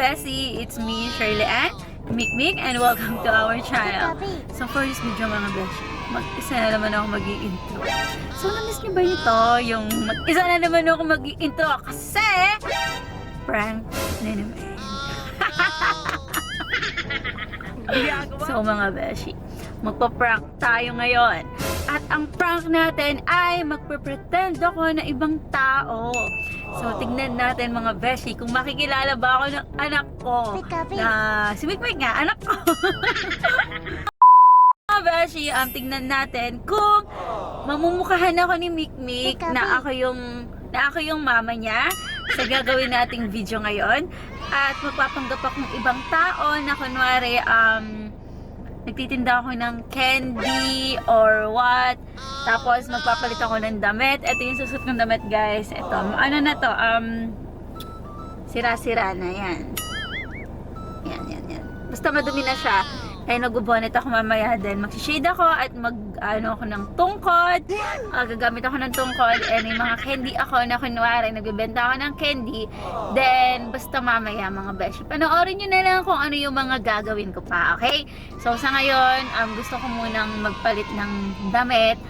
Bessie! It's me, Shirley Ann, Mikmik, and welcome to our channel. So for this video mga Beshi, mag-isa na naman ako mag-i-intro. So na-miss niyo ba ito? Yung mag-isa na naman ako mag-i-intro kasi prank na naman. So mga Beshi, magpa-prank tayo ngayon. At ang prank natin ay magpe-pretend ako na ibang tao. So tignan natin mga Beshi kung makikilala ba ako ng anak ko. Na si Mikmik nga, anak ko. Mga Beshi, tignan natin kung mamumukhahan ako ni Mikmik na ako yung mama niya sa gagawin nating video ngayon. At magpapanggap akong ibang tao na kunwari nagtitinda ako ng candy or what. Tapos magpapalit ako ng damit. Ito yung susuot ng damit, guys. Ito, ano na to? Sira-sira na yan. Yan. Basta madumi na siya. Kaya nag-bonnet ako mamaya din. Mag-shade ako at ako ng tungkod. Gagamit ako ng tungkod. And may mga candy ako na kunwari, nagbibenta ako ng candy. Then, basta mamaya mga beshi. Panoorin nyo na lang kung ano yung mga gagawin ko pa, okay? So, sa ngayon, gusto ko munang magpalit ng damit.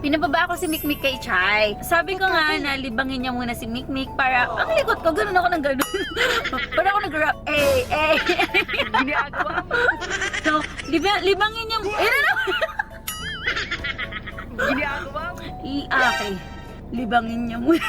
Pinababa ako si Mikmik kay Chai. Sabi ko nga na libangin niya muna si Mikmik para, ang likot ko, ganun ako ng ganun. Para ako nag-rap, ginagawa mo. So, libangin niya muna. Ginagawa mo. Okay. Libangin niya muna.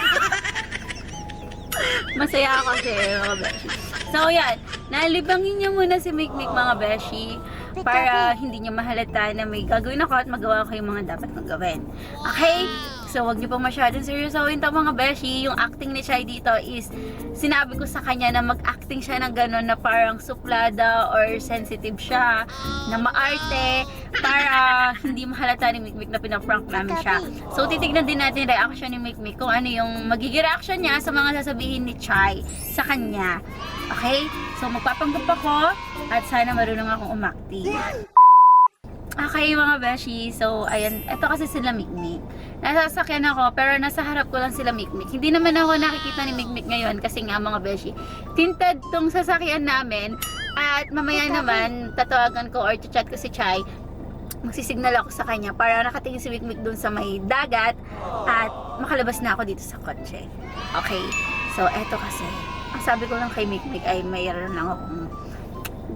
Masaya ako kasi mga beshi. So yan, nalibangin niya muna si Mikmik mga beshi para hindi niya mahalata na may gagawin ako at magawa ko yung mga dapat kong gawin. Okay? So wag niyo pa masyadong seryosohin ito mga beshi. Yung acting ni Chai dito is sinabi ko sa kanya na mag-acting siya ng gano'n na parang suplada or sensitive siya, na maarte para hindi mahalata ni Mikmik na pinaprank namin siya. So titignan din natin reaction ni Mikmik kung ano yung magiging reaction niya sa mga sasabihin ni Chai sa kanya. Okay? So magpapanggap ako at sana marunong akong umakting. Okay mga beshi, so ayan, ito kasi sila Mikmik. Nasasakyan ako pero nasa harap ko lang sila Mikmik. Hindi naman ako nakikita ni Mikmik ngayon kasi nga mga beshi, tinted tong sasakyan namin. At mamaya naman tatawagan ko or chat ko si Chai. Magsisignal ako sa kanya para nakatingin si Mikmik dun sa may dagat at makalabas na ako dito sa kotse. Okay, so eto kasi ang sabi ko lang kay Mikmik ay mayroon lang akong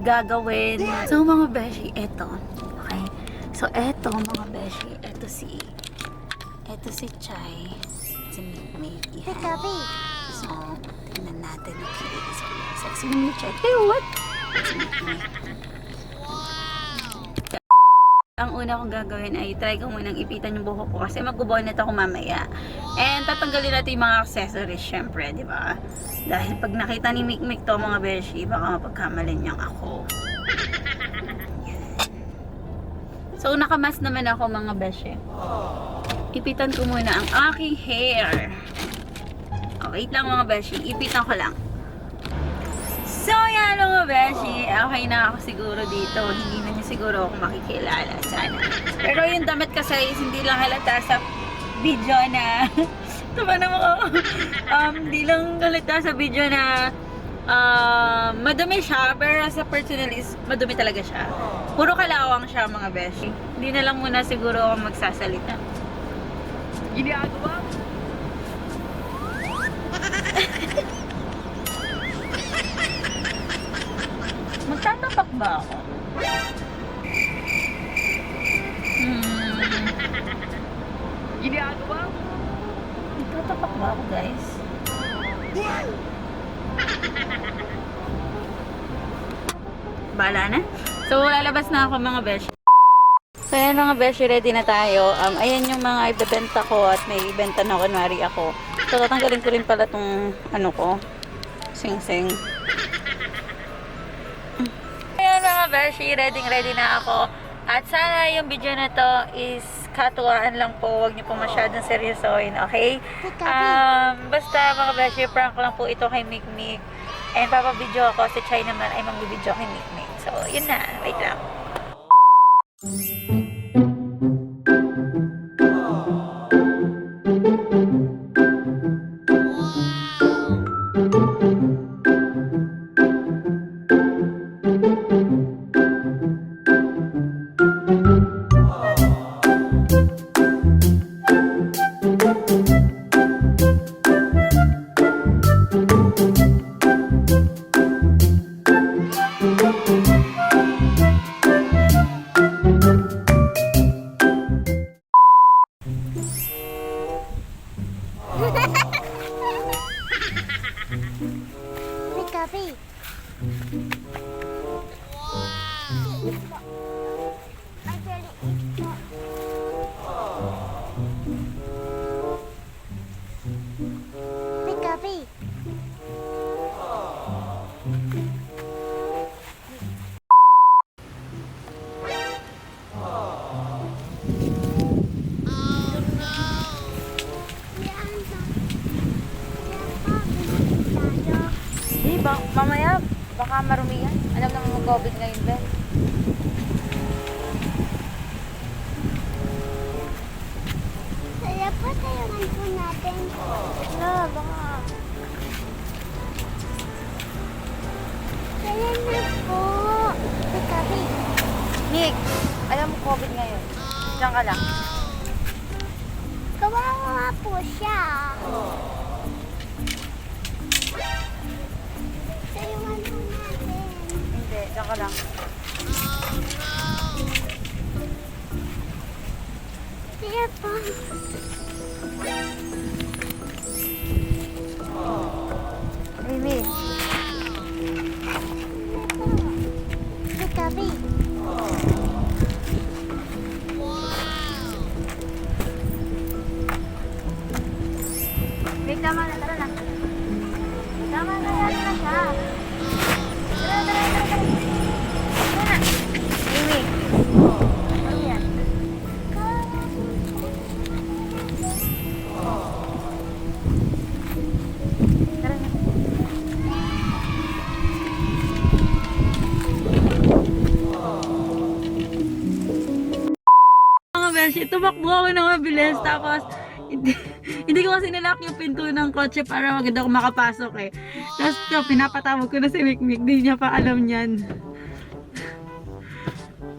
gagawin. So mga beshi, eto. Okay. So eto mga beshi, eto si Chai, si Mikmik. Yeah. So tingnan natin. Sexy ni Chai. Hey, what? Ang una kong gagawin ay try ko munang ipitan yung buhok ko kasi mag-bonnet ako mamaya. And tatanggalin natin yung mga accessories syempre, di ba? Dahil pag nakita ni Mikmik to mga beshi, baka mapagkamalin niyang ako. So nakamas naman ako mga beshi. Ipitan ko muna ang aking hair. Okay lang mga beshi, ipitan ko lang. So yan mga beshi, okay na ako siguro dito. Hindi na niyo siguro ako makikilala sana. Pero yung damit kasi is hindi lang halata sa video na tama na mga hindi lang halata sa video na madumi siya, pero sa personal is madumi talaga siya. Puro kalawang siya mga beshi. Hindi na lang muna siguro ako magsasalita. Ginagawa mo? Magtatapak ba ako? Ginagawa mo? Magtatapak ba ako, guys? Bahala na. So, lalabas na ako mga beshi. So, ayan mga beshi, ready na tayo. Ayan yung mga ibebenta ko at may ibenta na kunwari ako. So, tatanggalin ko rin pala tong ano ko. Sing-sing. Ayan mga beshi, ready na ako. At sana yung video na to is katuwaan lang po. Huwag niyo po masyadong seryosohin, okay? Basta mga beshi, prank lang po ito kay Mikmik. And papabidyo ako, si Chai naman ay magbibidyo kay Mikmik. So, yun na. Wait lang. baka marumi yan. Alam naman mag-COVID ngayon, Ben. Kaya pa tayo po natin. Wala, baka. Kaya na po. Katabi. Nick, alam mo COVID ngayon. Diyan ka lang. Kawawa po siya. Sayungan po natin. Hindi, diyan ka lang. Kaya po. Amy, Katabi. Nick, tama na, tara na. Tama na, yan na siya. Tara, tara, tara, tara. Tara na. Amy. Ano yan? Tara na. Mga beshi, tumakbo ako ng mabilis. Tapos, hindi ko kasi nilak yung pinto ng kotse para maganda ako makapasok eh. Tapos, pinapatawag ko na si Mikmik. Di niya pa alam yan.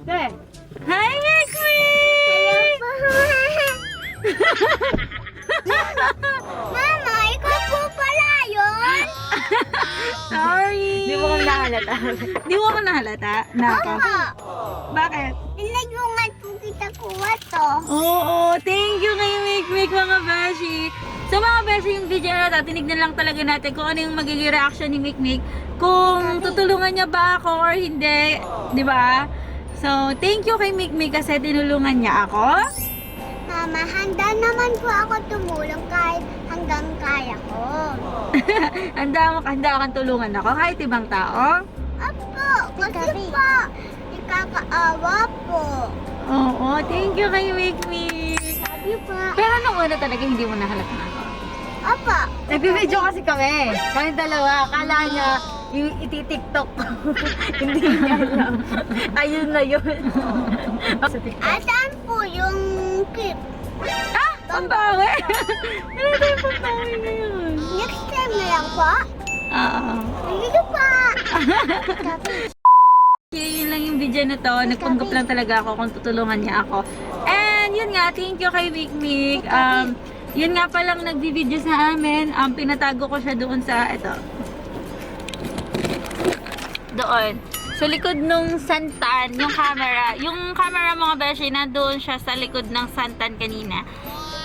Ben. Hi, Mikmik! Mama, ikaw po pala yun? Sorry! Di mo kami nahalata. Di mo ako nahalata? Nako. Opo. Bakit? Nilagyan po kita kuha to. Oo, thank you kay Mikmik mga beshi. So mga beshi, yung video na ito, tinignan lang talaga natin kung ano yung magiging reaction ni Mikmik. Kung tutulungan niya ba ako or hindi, di ba? So, thank you kay Mikmik kasi tinulungan niya ako. Mama, handa naman po ako tumulong kahit hanggang kaya ko. handa kang tulungan ako kahit ibang tao. Apo, kasi po, ikakaawa po. Oo, thank you kay Mikmik. Sabi po, Pero nung una talaga hindi mo nahalata na ako. Apo, Nag-video kasi kami. Kami dalawa. Akala niya yung iti-tiktok ko. Hindi niya alam. Ayun na yun. Sa TikTok. asan po yung clip? Ah! Ang bawi! Ano tayo pagbawi ngayon? Next time na lang po. Oo. Dito pa. Sabi, Yun lang yung video na to. Nagpanggap lang talaga ako kung tutulungan niya ako. And yun nga, thank you kay Mikmik. Yun nga palang nagbi-video sa amin. Pinatago ko siya doon sa, ito. Doon. Sa likod nung santan, yung camera. Yung camera mga beshi, nandoon siya sa likod ng santan kanina.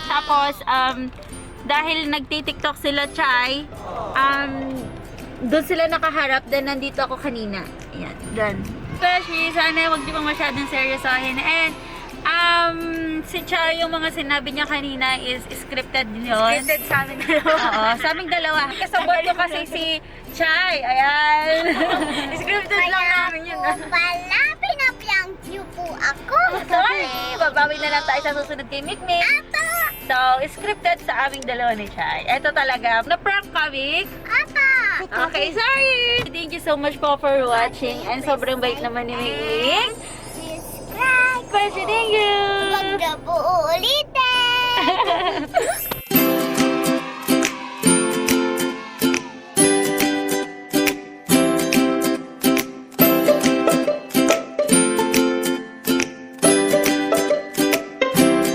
Tapos, dahil nagtitiktok sila, Chai, doon sila nakaharap, then nandito ako kanina. Ayan, doon. Beshi, sana wag niyo pang masyadong seryosohin. And, si Chai, yung mga sinabi niya kanina is scripted yun. Scripted sa amin dalawa. Oo, sa aming dalawa. Kasabot ko kasi si Chai. Ayan. Scripted lang namin yun. pala, pinapiyang view po ako. Sorry, babawi na lang tayo sa susunod kay Mikmik. Apo, So, scripted sa aming dalawa ni Chai. Ito talaga, na-prank kami. apo. Okay, sorry! Thank you so much po for watching. And sobrang bait naman ni Mikmik. Subscribe. Thank you! Huwag na po ulitin.